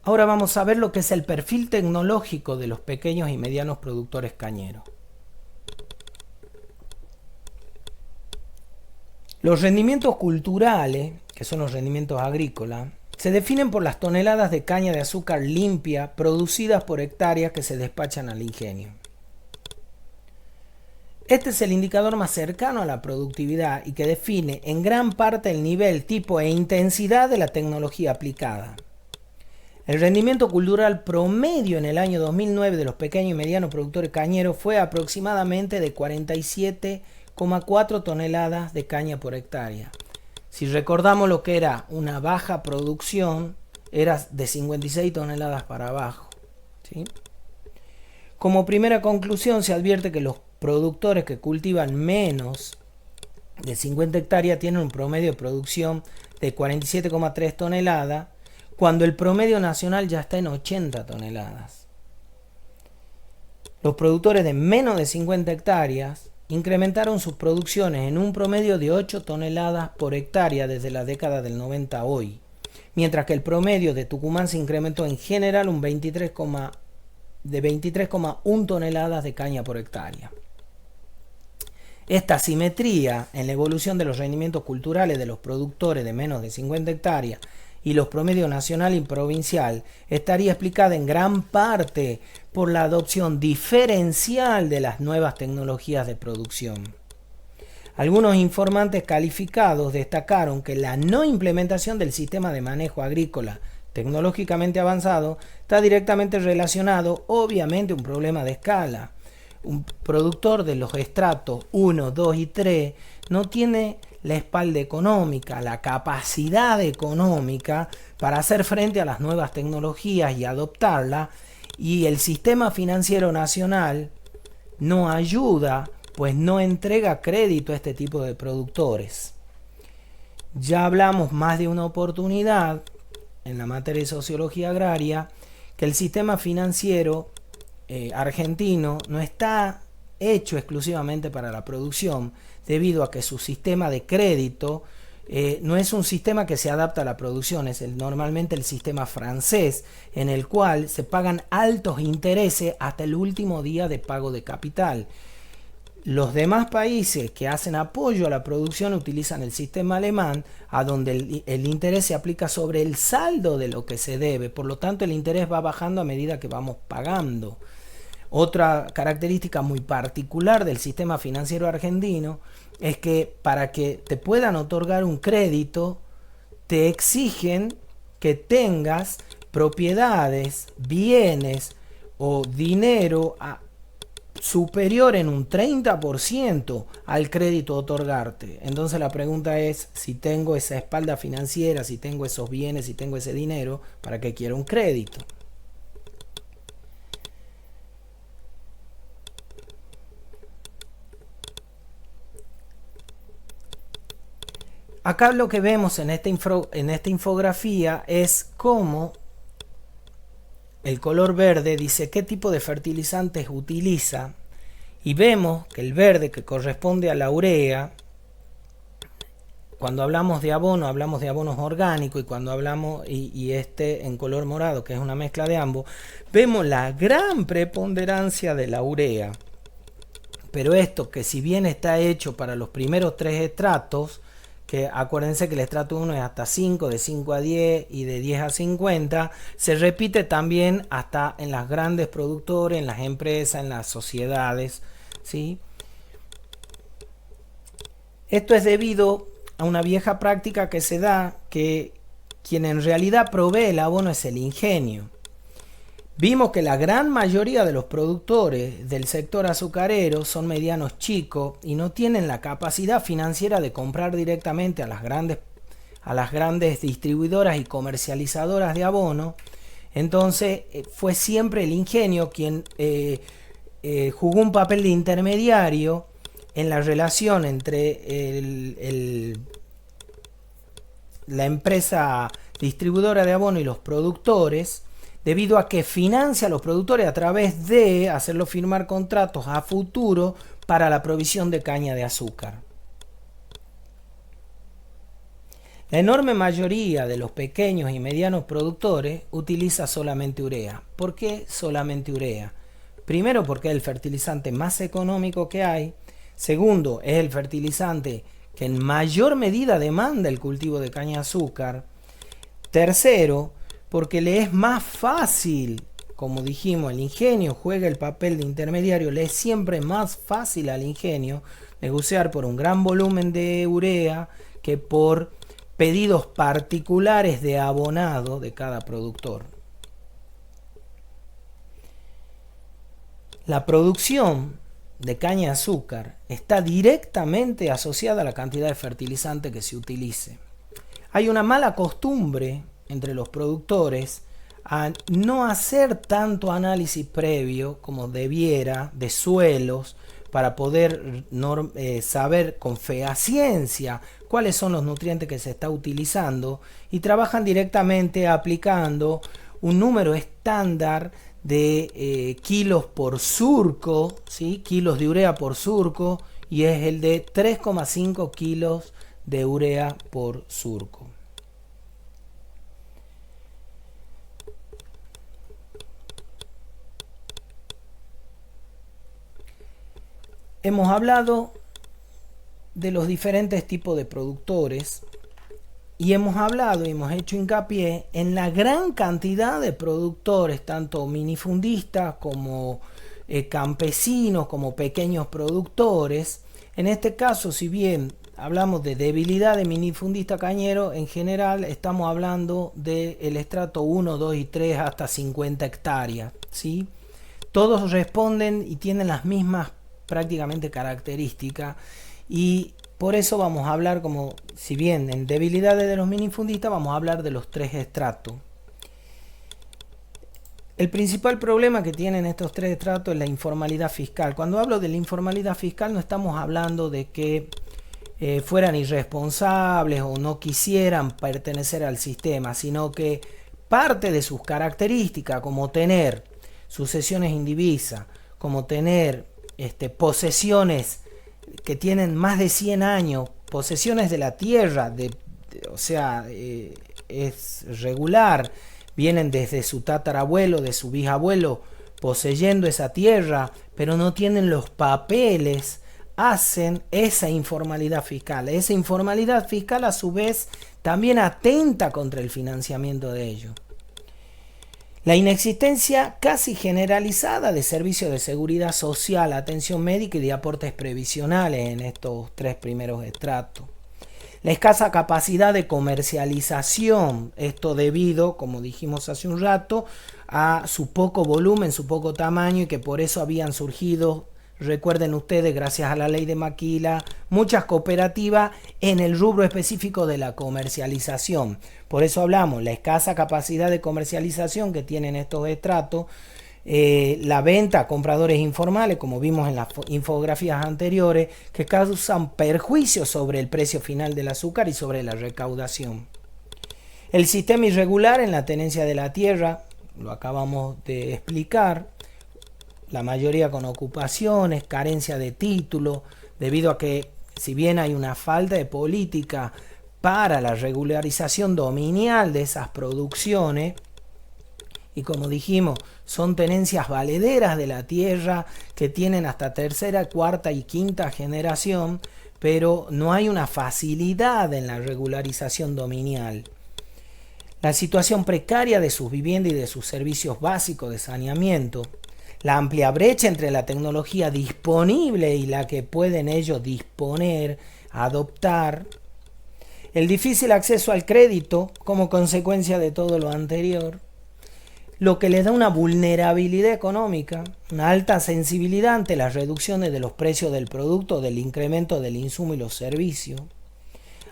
Ahora vamos a ver lo que es el perfil tecnológico de los pequeños y medianos productores cañeros. Los rendimientos culturales, que son los rendimientos agrícolas, se definen por las toneladas de caña de azúcar limpia producidas por hectáreas que se despachan al ingenio. Este es el indicador más cercano a la productividad y que define en gran parte el nivel, tipo e intensidad de la tecnología aplicada. El rendimiento cultural promedio en el año 2009 de los pequeños y medianos productores cañeros fue aproximadamente de 47,4 toneladas de caña por hectárea. Si recordamos lo que era una baja producción, era de 56 toneladas para abajo, ¿sí? Como primera conclusión, se advierte que los productores que cultivan menos de 50 hectáreas tienen un promedio de producción de 47,3 toneladas, cuando el promedio nacional ya está en 80 toneladas. Los productores de menos de 50 hectáreas incrementaron sus producciones en un promedio de 8 toneladas por hectárea desde la década del 90 a hoy, mientras que el promedio de Tucumán se incrementó en general un 23,1 toneladas de caña por hectárea. Esta asimetría en la evolución de los rendimientos culturales de los productores de menos de 50 hectáreas y los promedios nacional y provincial estaría explicada en gran parte por la adopción diferencial de las nuevas tecnologías de producción. Algunos informantes calificados destacaron que la no implementación del sistema de manejo agrícola tecnológicamente avanzado está directamente relacionado, obviamente, a un problema de escala. Un productor de los estratos 1, 2 y 3 no tiene la espalda económica, la capacidad económica para hacer frente a las nuevas tecnologías y adoptarlas, y el sistema financiero nacional no ayuda, pues no entrega crédito a este tipo de productores. Ya hablamos más de una oportunidad en la materia de sociología agraria que el sistema financiero argentino no está hecho exclusivamente para la producción, debido a que su sistema de crédito no es un sistema que se adapta a la producción, es normalmente el sistema francés, en el cual se pagan altos intereses hasta el último día de pago de capital. Los demás países que hacen apoyo a la producción utilizan el sistema alemán, a donde el interés se aplica sobre el saldo de lo que se debe, por lo tanto el interés va bajando a medida que vamos pagando. Otra característica muy particular del sistema financiero argentino es que para que te puedan otorgar un crédito, te exigen que tengas propiedades, bienes o dinero superior en un 30% al crédito a otorgarte. Entonces la pregunta es, si tengo esa espalda financiera, si tengo esos bienes, si tengo ese dinero, ¿para qué quiero un crédito? Acá lo que vemos en esta infografía es cómo el color verde dice qué tipo de fertilizantes utiliza, y vemos que el verde, que corresponde a la urea, cuando hablamos de abonos orgánicos, y cuando hablamos, y este en color morado, que es una mezcla de ambos, vemos la gran preponderancia de la urea. Pero esto, que si bien está hecho para los primeros tres estratos, que acuérdense que el estrato 1 es hasta 5, de 5 a 10 y de 10 a 50, se repite también hasta en las grandes productores, en las empresas, en las sociedades, ¿sí? Esto es debido a una vieja práctica que se da, que quien en realidad provee el abono es el ingenio. Vimos que la gran mayoría de los productores del sector azucarero son medianos chicos y no tienen la capacidad financiera de comprar directamente a las grandes distribuidoras y comercializadoras de abono. Entonces fue siempre el ingenio quien jugó un papel de intermediario en la relación entre la empresa distribuidora de abono y los productores, debido a que financia a los productores a través de hacerlos firmar contratos a futuro para la provisión de caña de azúcar. La enorme mayoría de los pequeños y medianos productores utiliza solamente urea. ¿Por qué solamente urea? Primero, porque es el fertilizante más económico que hay. Segundo, es el fertilizante que en mayor medida demanda el cultivo de caña de azúcar. Tercero, porque le es más fácil, como dijimos, el ingenio juega el papel de intermediario, le es siempre más fácil al ingenio negociar por un gran volumen de urea que por pedidos particulares de abonado de cada productor. La producción de caña de azúcar está directamente asociada a la cantidad de fertilizante que se utilice. Hay una mala costumbre entre los productores a no hacer tanto análisis previo como debiera de suelos para poder saber con fehaciencia cuáles son los nutrientes que se está utilizando, y trabajan directamente aplicando un número estándar de kilos por surco, ¿sí? Kilos de urea por surco, y es el de 3,5 kilos de urea por surco. Hemos hablado de los diferentes tipos de productores y hemos hecho hincapié en la gran cantidad de productores, tanto minifundistas como campesinos, como pequeños productores. En este caso, si bien hablamos de debilidad de minifundista cañero, en general estamos hablando del estrato 1, 2 y 3 hasta 50 hectáreas, ¿sí? Todos responden y tienen las mismas prácticamente características, y por eso vamos a hablar, como si bien en debilidades de los minifundistas, vamos a hablar de los tres estratos. El principal problema que tienen estos tres estratos es la informalidad fiscal. Cuando hablo de la informalidad fiscal, no estamos hablando de que fueran irresponsables o no quisieran pertenecer al sistema, sino que parte de sus características, como tener sucesiones indivisas, como tener posesiones que tienen más de 100 años, posesiones de la tierra, es regular, vienen desde su tatarabuelo, de su bisabuelo, poseyendo esa tierra, pero no tienen los papeles, hacen esa informalidad fiscal. Esa informalidad fiscal, a su vez, también atenta contra el financiamiento de ellos. La inexistencia casi generalizada de servicios de seguridad social, atención médica y de aportes previsionales en estos tres primeros estratos. La escasa capacidad de comercialización, esto debido, como dijimos hace un rato, a su poco volumen, su poco tamaño, y que por eso habían surgido, recuerden ustedes, gracias a la ley de Maquila, muchas cooperativas en el rubro específico de la comercialización. Por eso hablamos, la escasa capacidad de comercialización que tienen estos estratos, la venta a compradores informales, como vimos en las infografías anteriores, que causan perjuicios sobre el precio final del azúcar y sobre la recaudación. El sistema irregular en la tenencia de la tierra, lo acabamos de explicar, la mayoría con ocupaciones, carencia de título, debido a que, si bien hay una falta de política para la regularización dominial de esas producciones, y como dijimos, son tenencias valederas de la tierra que tienen hasta tercera, cuarta y quinta generación, pero no hay una facilidad en la regularización dominial. La situación precaria de sus viviendas y de sus servicios básicos de saneamiento, la amplia brecha entre la tecnología disponible y la que pueden ellos disponer, adoptar, el difícil acceso al crédito como consecuencia de todo lo anterior, lo que les da una vulnerabilidad económica, una alta sensibilidad ante las reducciones de los precios del producto, del incremento del insumo y los servicios.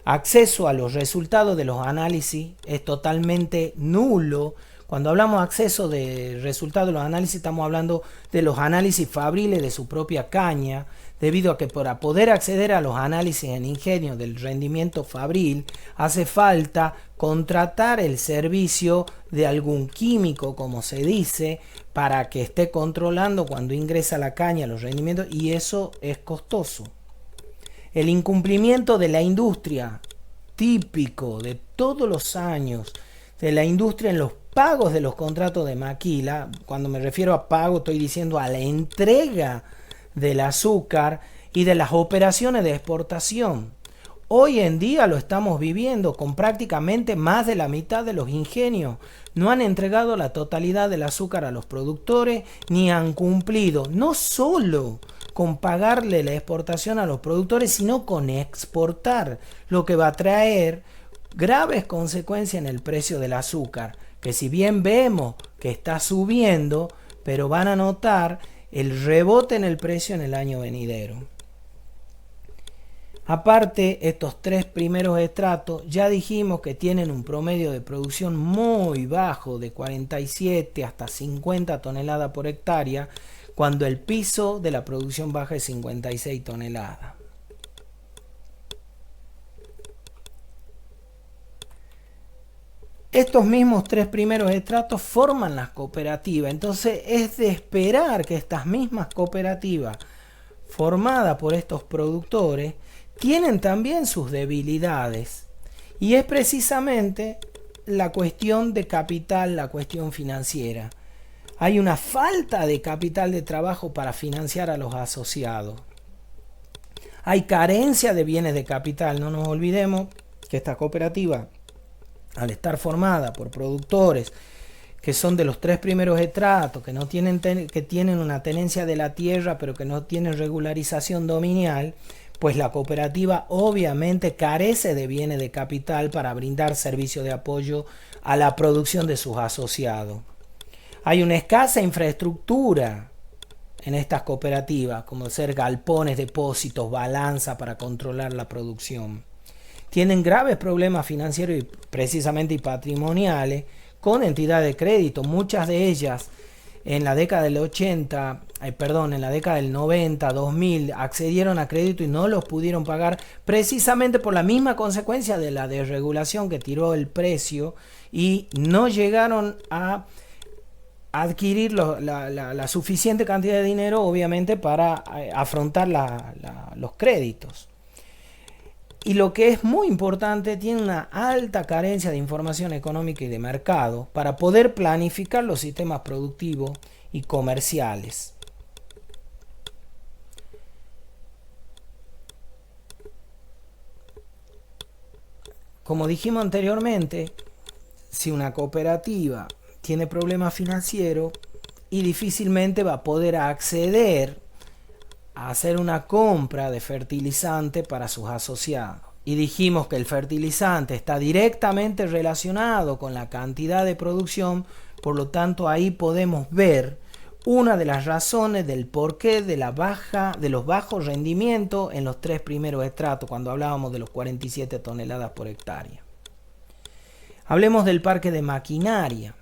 Acceso a los resultados de los análisis es totalmente nulo. Cuando hablamos de acceso de resultados de los análisis, estamos hablando de los análisis fabriles de su propia caña, debido a que para poder acceder a los análisis en ingenio del rendimiento fabril, hace falta contratar el servicio de algún químico, como se dice, para que esté controlando cuando ingresa la caña los rendimientos, y eso es costoso. El incumplimiento de la industria típico de todos los años de la industria en los pagos de los contratos de maquila. Cuando me refiero a pago, estoy diciendo a la entrega del azúcar y de las operaciones de exportación. Hoy en día lo estamos viviendo con prácticamente más de la mitad de los ingenios. No han entregado la totalidad del azúcar a los productores ni han cumplido no solo con pagarle la exportación a los productores, sino con exportar, lo que va a traer graves consecuencias en el precio del azúcar, que si bien vemos que está subiendo, pero van a notar el rebote en el precio en el año venidero. Aparte, estos tres primeros estratos ya dijimos que tienen un promedio de producción muy bajo, de 47 hasta 50 toneladas por hectárea, cuando el piso de la producción baja es 56 toneladas. Estos mismos tres primeros estratos forman las cooperativas, entonces es de esperar que estas mismas cooperativas formadas por estos productores tienen también sus debilidades, y es precisamente la cuestión de capital, la cuestión financiera. Hay una falta de capital de trabajo para financiar a los asociados. Hay carencia de bienes de capital. No nos olvidemos que esta cooperativa, al estar formada por productores que son de los tres primeros estratos, que tienen una tenencia de la tierra, pero que no tienen regularización dominial, pues la cooperativa obviamente carece de bienes de capital para brindar servicio de apoyo a la producción de sus asociados. Hay una escasa infraestructura en estas cooperativas, como ser galpones, depósitos, balanza para controlar la producción. Tienen graves problemas financieros y precisamente patrimoniales con entidades de crédito. Muchas de ellas en la década del en la década del 90, 2000 accedieron a crédito y no los pudieron pagar precisamente por la misma consecuencia de la desregulación que tiró el precio y no llegaron a adquirir la suficiente cantidad de dinero, obviamente, para afrontar los créditos. Y lo que es muy importante, tiene una alta carencia de información económica y de mercado para poder planificar los sistemas productivos y comerciales. Como dijimos anteriormente, si una cooperativa tiene problemas financieros y difícilmente va a poder acceder a hacer una compra de fertilizante para sus asociados. Y dijimos que el fertilizante está directamente relacionado con la cantidad de producción, por lo tanto ahí podemos ver una de las razones del porqué de los bajos rendimientos en los tres primeros estratos, cuando hablábamos de los 47 toneladas por hectárea. Hablemos del parque de maquinaria.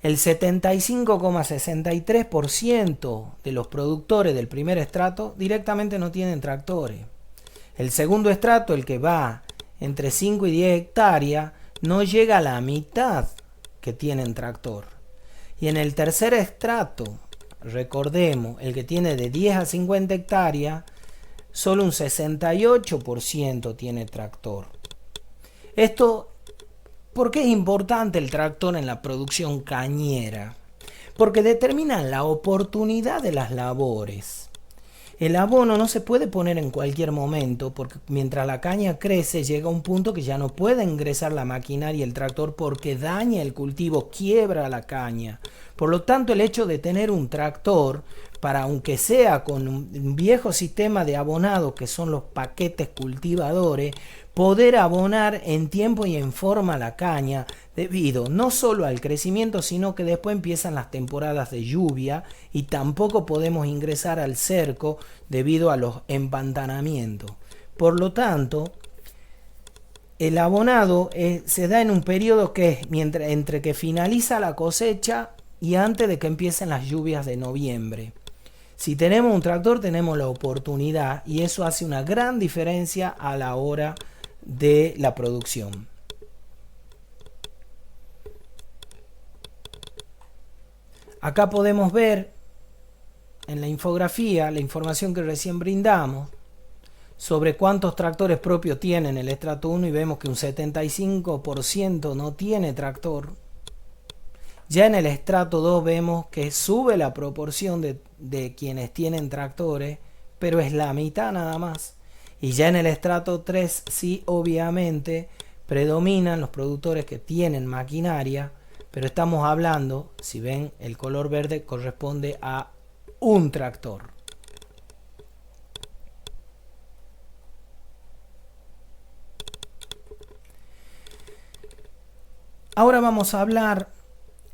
El 75,63% de los productores del primer estrato directamente no tienen tractores. El segundo estrato, el que va entre 5 y 10 hectáreas, no llega a la mitad que tienen tractor. Y en el tercer estrato, recordemos, el que tiene de 10 a 50 hectáreas, solo un 68% tiene tractor. ¿Por qué es importante el tractor en la producción cañera? Porque determina la oportunidad de las labores. El abono no se puede poner en cualquier momento, porque mientras la caña crece llega un punto que ya no puede ingresar la maquinaria y el tractor porque daña el cultivo, quiebra la caña. Por lo tanto, el hecho de tener un tractor, aunque sea con un viejo sistema de abonado que son los paquetes cultivadores, poder abonar en tiempo y en forma la caña, debido no solo al crecimiento, sino que después empiezan las temporadas de lluvia y tampoco podemos ingresar al cerco debido a los empantanamientos. Por lo tanto, el abonado se da en un periodo que es entre que finaliza la cosecha y antes de que empiecen las lluvias de noviembre. Si tenemos un tractor, tenemos la oportunidad y eso hace una gran diferencia a la hora de la producción. Acá podemos ver en la infografía la información que recién brindamos sobre cuántos tractores propios tiene en el estrato 1 y vemos que un 75% no tiene tractor. Ya en el estrato 2 vemos que sube la proporción de quienes tienen tractores, pero es la mitad nada más. Y ya en el estrato 3 sí, obviamente, predominan los productores que tienen maquinaria, pero estamos hablando, si ven, el color verde corresponde a un tractor. Ahora vamos a hablar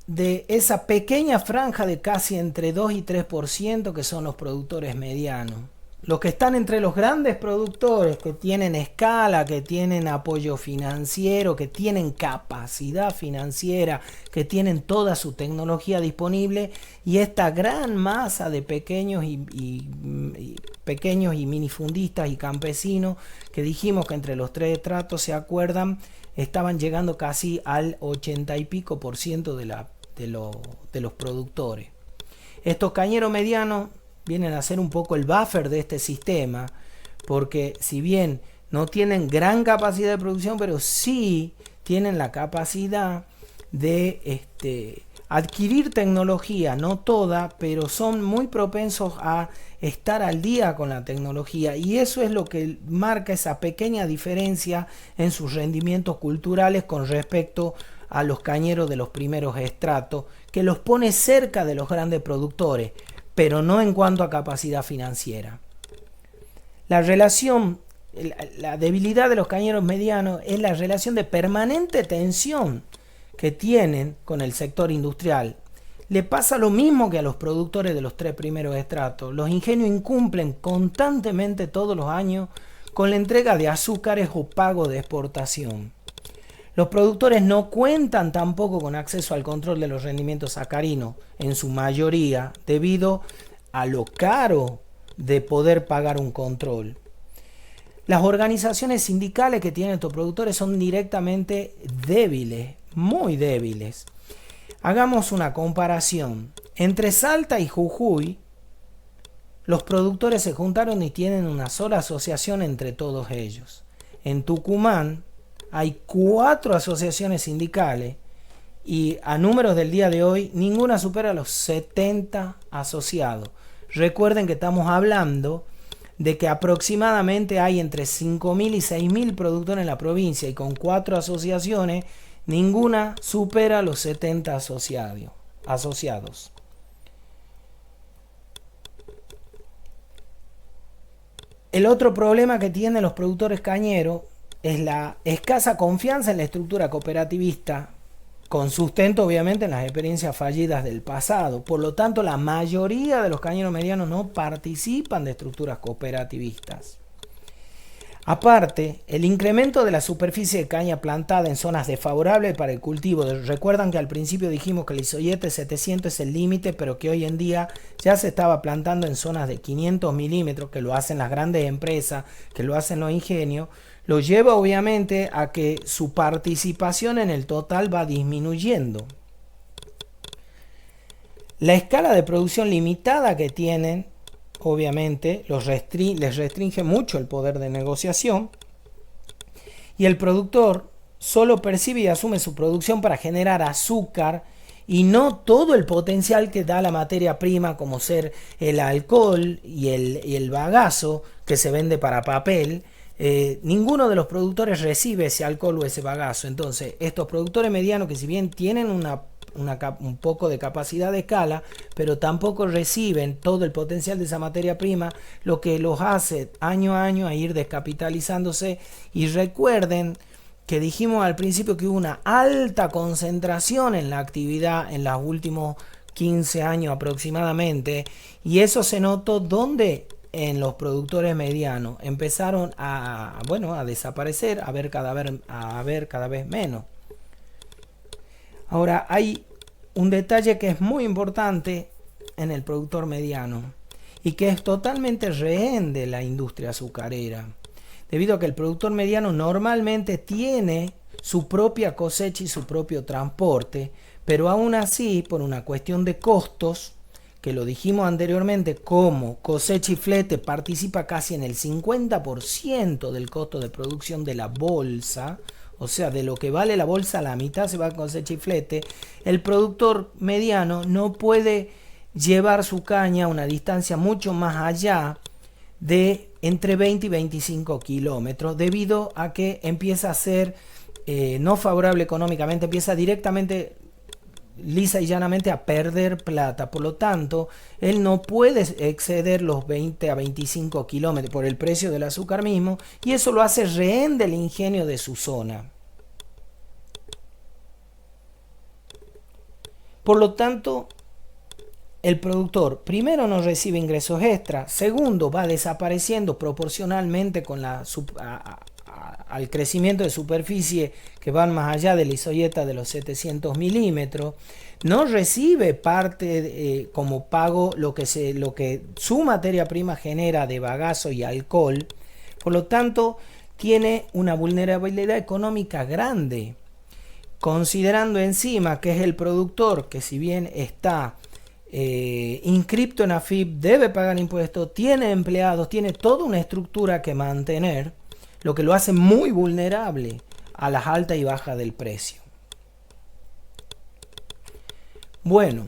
de esa pequeña franja de casi entre 2 y 3% que son los productores medianos. Los que están entre los grandes productores, que tienen escala, que tienen apoyo financiero, que tienen capacidad financiera, que tienen toda su tecnología disponible, y esta gran masa de pequeños y minifundistas y campesinos que dijimos que entre los tres estratos, ¿se acuerdan?, estaban llegando casi al 80 y pico por ciento de los productores. Estos cañeros medianos vienen a ser un poco el buffer de este sistema, porque si bien no tienen gran capacidad de producción, pero sí tienen la capacidad de adquirir tecnología, no toda, pero son muy propensos a estar al día con la tecnología, y eso es lo que marca esa pequeña diferencia en sus rendimientos culturales con respecto a los cañeros de los primeros estratos, que los pone cerca de los grandes productores, pero no en cuanto a capacidad financiera. La debilidad de los cañeros medianos es la relación de permanente tensión que tienen con el sector industrial. Le pasa lo mismo que a los productores de los tres primeros estratos. Los ingenios incumplen constantemente todos los años con la entrega de azúcares o pago de exportación. Los productores no cuentan tampoco con acceso al control de los rendimientos sacarinos, en su mayoría, debido a lo caro de poder pagar un control. Las organizaciones sindicales que tienen estos productores son directamente débiles, muy débiles. Hagamos una comparación. Entre Salta y Jujuy, los productores se juntaron y tienen una sola asociación entre todos ellos. En Tucumán hay 4 asociaciones sindicales y a números del día de hoy ninguna supera los 70 asociados. Recuerden que estamos hablando de que aproximadamente hay entre 5.000 y 6.000 productores en la provincia, y con 4 asociaciones ninguna supera los 70 asociados. El otro problema que tienen los productores cañeros es la escasa confianza en la estructura cooperativista, con sustento obviamente en las experiencias fallidas del pasado. Por lo tanto, la mayoría de los cañeros medianos no participan de estructuras cooperativistas. Aparte, el incremento de la superficie de caña plantada en zonas desfavorables para el cultivo. Recuerdan que al principio dijimos que el isoyete 700 es el límite, pero que hoy en día ya se estaba plantando en zonas de 500 milímetros, que lo hacen las grandes empresas, que lo hacen los ingenios. Lo lleva obviamente a que su participación en el total va disminuyendo. La escala de producción limitada que tienen, obviamente, les restringe mucho el poder de negociación, y el productor solo percibe y asume su producción para generar azúcar y no todo el potencial que da la materia prima, como ser el alcohol y el bagazo que se vende para papel. Ninguno de los productores recibe ese alcohol o ese bagazo. Entonces, estos productores medianos, que si bien tienen un poco de capacidad de escala, pero tampoco reciben todo el potencial de esa materia prima, lo que los hace año a año a ir descapitalizándose. Y recuerden que dijimos al principio que hubo una alta concentración en la actividad en los últimos 15 años aproximadamente, y eso se notó donde en los productores medianos empezaron a desaparecer, a ver cada vez menos. Ahora, hay un detalle que es muy importante en el productor mediano y que es totalmente rehén de la industria azucarera, debido a que el productor mediano normalmente tiene su propia cosecha y su propio transporte, pero aún así, por una cuestión de costos, que lo dijimos anteriormente, como cosecha y flete participa casi en el 50% del costo de producción de la bolsa, o sea, de lo que vale la bolsa, la mitad se va a cosecha y flete, el productor mediano no puede llevar su caña a una distancia mucho más allá de entre 20 y 25 kilómetros, debido a que empieza a ser no favorable económicamente, empieza directamente, lisa y llanamente, a perder plata. Por lo tanto, él no puede exceder los 20 a 25 kilómetros por el precio del azúcar mismo, y eso lo hace rehén del ingenio de su zona. Por lo tanto, el productor, primero, no recibe ingresos extra, segundo, va desapareciendo proporcionalmente con al crecimiento de superficie que van más allá de la isoyeta de los 700 milímetros, no recibe parte como pago lo que su materia prima genera de bagazo y alcohol. Por lo tanto, tiene una vulnerabilidad económica grande, considerando encima que es el productor que, si bien está inscripto en AFIP, debe pagar impuestos, tiene empleados, tiene toda una estructura que mantener, lo que lo hace muy vulnerable a las altas y bajas del precio. Bueno,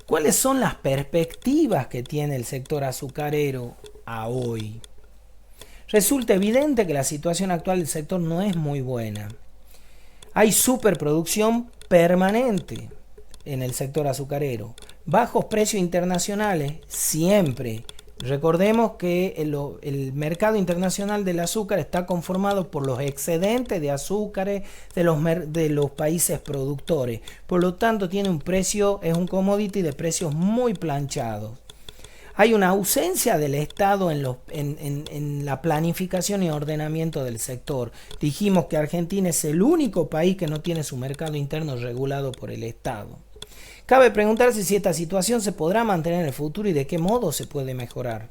¿cuáles son las perspectivas que tiene el sector azucarero a hoy? Resulta evidente que la situación actual del sector no es muy buena. Hay superproducción permanente en el sector azucarero, bajos precios internacionales siempre. Recordemos que el mercado internacional del azúcar está conformado por los excedentes de azúcares de los países productores. Por lo tanto, tiene un precio, es un commodity de precios muy planchados. Hay una ausencia del Estado en la planificación y ordenamiento del sector. Dijimos que Argentina es el único país que no tiene su mercado interno regulado por el Estado. Cabe preguntarse si esta situación se podrá mantener en el futuro y de qué modo se puede mejorar.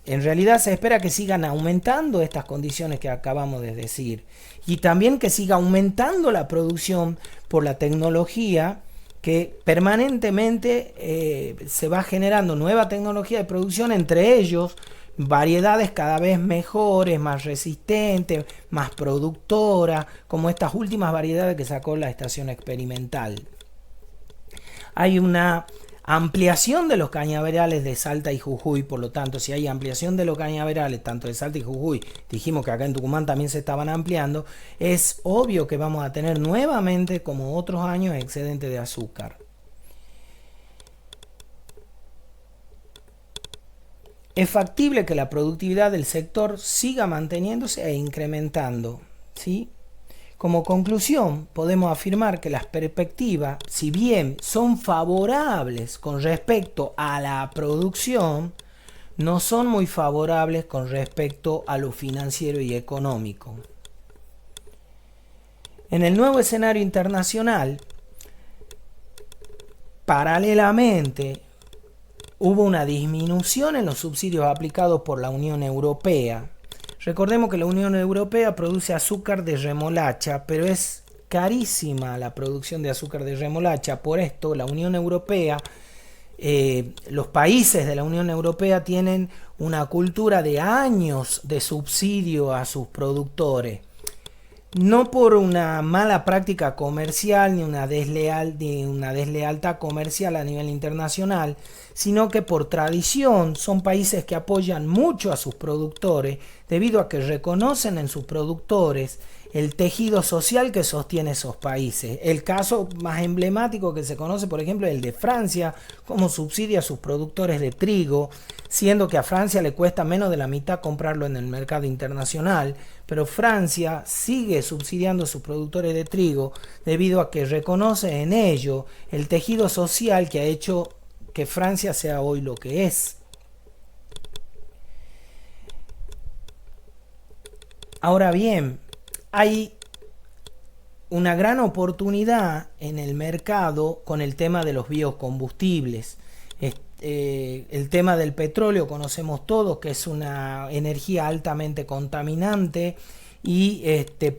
En realidad se espera que sigan aumentando estas condiciones que acabamos de decir, y también que siga aumentando la producción por la tecnología, que permanentemente se va generando nueva tecnología de producción, entre ellos variedades cada vez mejores, más resistentes, más productoras, como estas últimas variedades que sacó la estación experimental. Hay una ampliación de los cañaverales de Salta y Jujuy. Por lo tanto, si hay ampliación de los cañaverales tanto de Salta y Jujuy, dijimos que acá en Tucumán también se estaban ampliando, es obvio que vamos a tener nuevamente, como otros años, excedente de azúcar. Es factible que la productividad del sector siga manteniéndose e incrementando, ¿sí? Como conclusión, podemos afirmar que las perspectivas, si bien son favorables con respecto a la producción, no son muy favorables con respecto a lo financiero y económico. En el nuevo escenario internacional, paralelamente, hubo una disminución en los subsidios aplicados por la Unión Europea. Recordemos que la Unión Europea produce azúcar de remolacha, pero es carísima la producción de azúcar de remolacha. Por esto, la Unión Europea, los países de la Unión Europea tienen una cultura de años de subsidio a sus productores. No por una mala práctica comercial ni una deslealtad comercial a nivel internacional, sino que por tradición son países que apoyan mucho a sus productores debido a que reconocen en sus productores el tejido social que sostiene esos países. El caso más emblemático que se conoce, por ejemplo, es el de Francia, como subsidia a sus productores de trigo, siendo que a Francia le cuesta menos de la mitad comprarlo en el mercado internacional, pero Francia sigue subsidiando a sus productores de trigo debido a que reconoce en ello el tejido social que ha hecho que Francia sea hoy lo que es. Ahora bien, hay una gran oportunidad en el mercado con el tema de los biocombustibles. El tema del petróleo conocemos todos que es una energía altamente contaminante y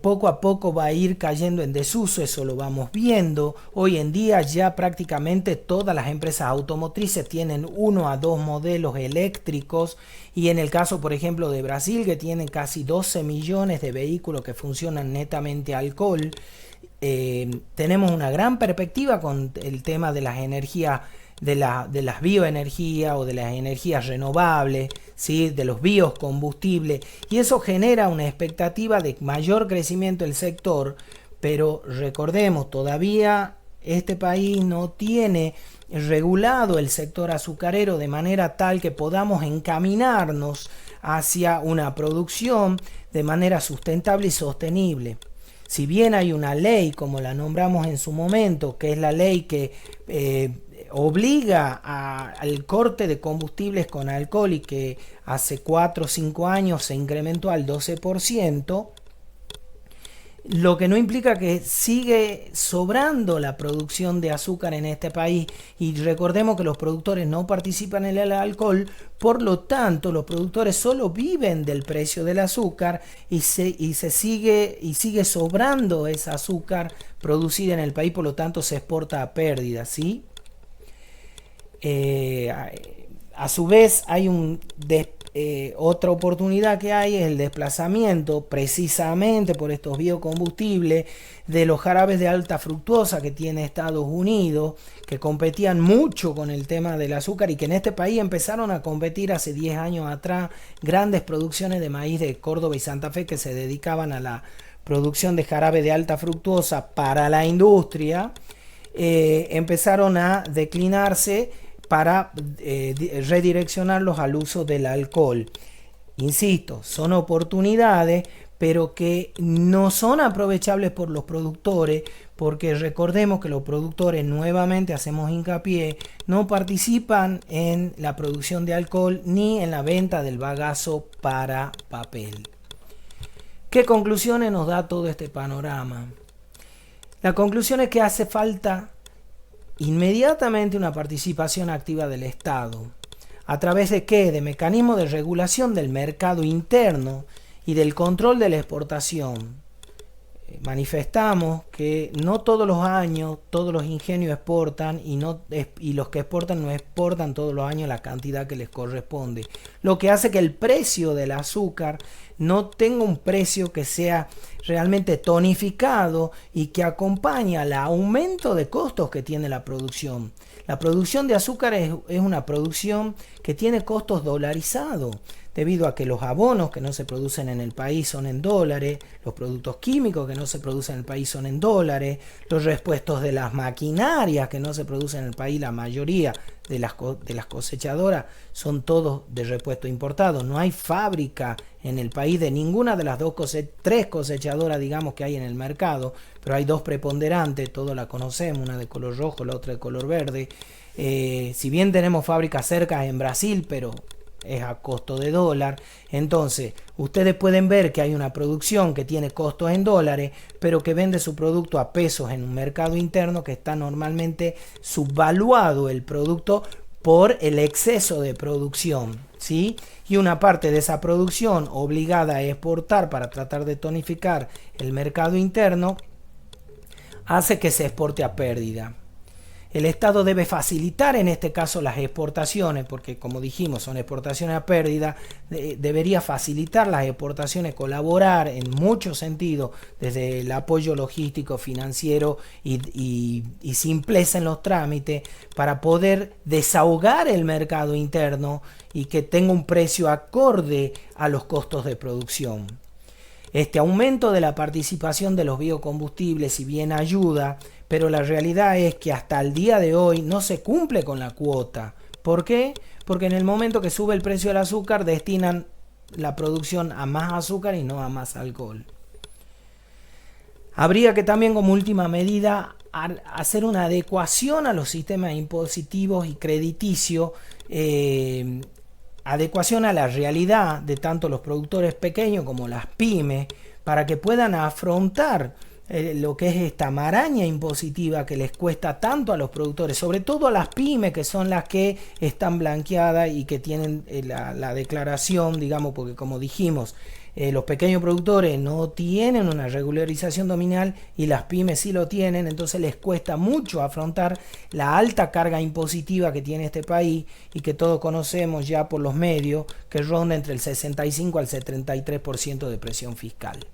poco a poco va a ir cayendo en desuso, eso lo vamos viendo. Hoy en día ya prácticamente todas las empresas automotrices tienen 1 a 2 modelos eléctricos, y en el caso por ejemplo de Brasil, que tiene casi 12 millones de vehículos que funcionan netamente a alcohol, tenemos una gran perspectiva con el tema de las energías, de las bioenergías o de las energías renovables, ¿sí? De los biocombustibles, y eso genera una expectativa de mayor crecimiento del sector. Pero recordemos, todavía este país no tiene regulado el sector azucarero de manera tal que podamos encaminarnos hacia una producción de manera sustentable y sostenible. Si bien hay una ley, como la nombramos en su momento, que es la ley que obliga al corte de combustibles con alcohol, y que hace 4 o 5 años se incrementó al 12%, lo que no implica que sigue sobrando la producción de azúcar en este país, y recordemos que los productores no participan en el alcohol, por lo tanto los productores solo viven del precio del azúcar, y sigue sobrando ese azúcar producida en el país, por lo tanto se exporta a pérdida, ¿sí? A su vez hay otra oportunidad que hay, es el desplazamiento precisamente por estos biocombustibles de los jarabes de alta fructosa que tiene Estados Unidos, que competían mucho con el tema del azúcar, y que en este país empezaron a competir hace 10 años atrás grandes producciones de maíz de Córdoba y Santa Fe que se dedicaban a la producción de jarabe de alta fructosa para la industria. Empezaron a declinarse para redireccionarlos al uso del alcohol. Insisto, son oportunidades, pero que no son aprovechables por los productores, porque recordemos que los productores, nuevamente hacemos hincapié, no participan en la producción de alcohol ni en la venta del bagazo para papel. ¿Qué conclusiones nos da todo este panorama? La conclusión es que hace falta inmediatamente una participación activa del Estado. ¿A través de qué? De mecanismos de regulación del mercado interno y del control de la exportación. Manifestamos que no todos los años todos los ingenios exportan, y los que exportan no exportan todos los años la cantidad que les corresponde, lo que hace que el precio del azúcar no tenga un precio que sea realmente tonificado y que acompañe al aumento de costos que tiene la producción. La producción de azúcar es una producción que tiene costos dolarizados, debido a que los abonos que no se producen en el país son en dólares, los productos químicos que no se producen en el país son en dólares, los repuestos de las maquinarias que no se producen en el país, la mayoría de las cosechadoras son todos de repuesto importado. No hay fábrica en el país de ninguna de las tres cosechadoras, digamos, que hay en el mercado, pero hay 2 preponderantes, todos la conocemos, una de color rojo, la otra de color verde. Si bien tenemos fábricas cerca en Brasil, pero es a costo de dólar. Entonces ustedes pueden ver que hay una producción que tiene costos en dólares, pero que vende su producto a pesos en un mercado interno que está normalmente subvaluado el producto por el exceso de producción, ¿sí? Y una parte de esa producción obligada a exportar para tratar de tonificar el mercado interno hace que se exporte a pérdida. El Estado debe facilitar en este caso las exportaciones, porque como dijimos son exportaciones a pérdida. Debería facilitar las exportaciones, colaborar en muchos sentidos, desde el apoyo logístico, financiero y simpleza en los trámites, para poder desahogar el mercado interno y que tenga un precio acorde a los costos de producción. Este aumento de la participación de los biocombustibles, si bien ayuda, pero la realidad es que hasta el día de hoy no se cumple con la cuota. ¿Por qué? Porque en el momento que sube el precio del azúcar, destinan la producción a más azúcar y no a más alcohol. Habría que también, como última medida, hacer una adecuación a los sistemas impositivos y crediticios, adecuación a la realidad de tanto los productores pequeños como las pymes, para que puedan afrontar lo que es esta maraña impositiva que les cuesta tanto a los productores, sobre todo a las pymes, que son las que están blanqueadas y que tienen la declaración, digamos, porque como dijimos, los pequeños productores no tienen una regularización nominal y las pymes sí lo tienen, entonces les cuesta mucho afrontar la alta carga impositiva que tiene este país y que todos conocemos ya por los medios, que ronda entre el 65 al 73% de presión fiscal.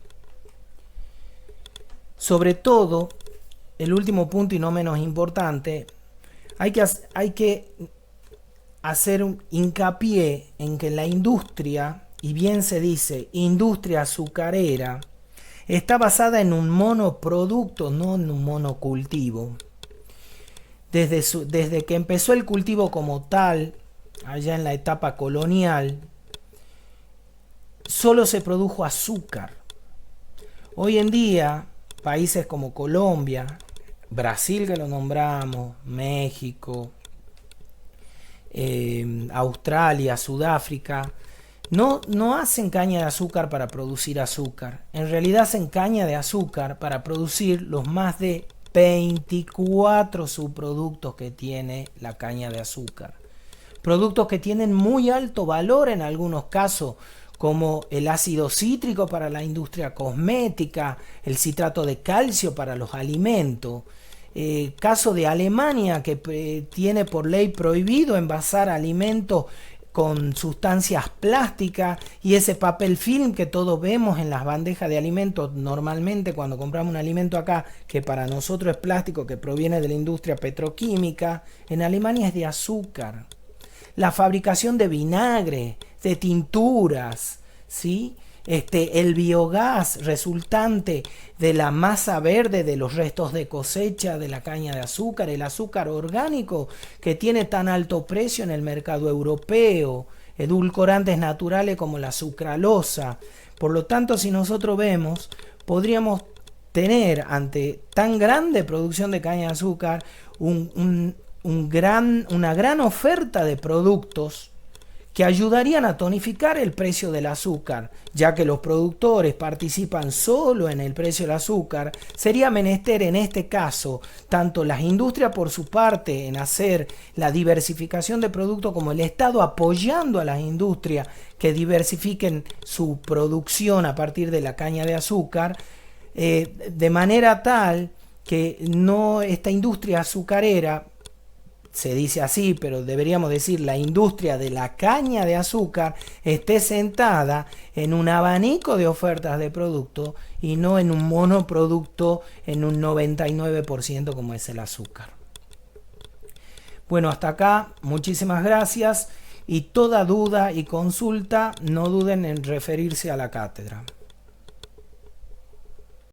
Sobre todo, el último punto y no menos importante, hay que hacer un hincapié en que la industria, y bien se dice industria azucarera, está basada en un monoproducto, no en un monocultivo. Desde que empezó el cultivo como tal, allá en la etapa colonial, solo se produjo azúcar. Hoy en día, países como Colombia, Brasil que lo nombramos, México, Australia, Sudáfrica, no hacen caña de azúcar para producir azúcar. En realidad hacen caña de azúcar para producir los más de 24 subproductos que tiene la caña de azúcar. Productos que tienen muy alto valor en algunos casos, como el ácido cítrico para la industria cosmética, el citrato de calcio para los alimentos. Caso de Alemania, que tiene por ley prohibido envasar alimentos con sustancias plásticas, y ese papel film que todos vemos en las bandejas de alimentos normalmente cuando compramos un alimento acá, que para nosotros es plástico, que proviene de la industria petroquímica, en Alemania es de azúcar. La fabricación de vinagre, de tinturas, ¿sí? El biogás resultante de la masa verde de los restos de cosecha de la caña de azúcar, el azúcar orgánico que tiene tan alto precio en el mercado europeo, edulcorantes naturales como la sucralosa. Por lo tanto, si nosotros vemos, podríamos tener ante tan grande producción de caña de azúcar una gran oferta de productos que ayudarían a tonificar el precio del azúcar, ya que los productores participan solo en el precio del azúcar. Sería menester en este caso tanto las industrias por su parte en hacer la diversificación de productos, como el Estado apoyando a las industrias que diversifiquen su producción a partir de la caña de azúcar, de manera tal que esta industria azucarera, se dice así, pero deberíamos decir la industria de la caña de azúcar, esté sentada en un abanico de ofertas de productos y no en un monoproducto en un 99% como es el azúcar. Bueno, hasta acá, muchísimas gracias, y toda duda y consulta no duden en referirse a la cátedra.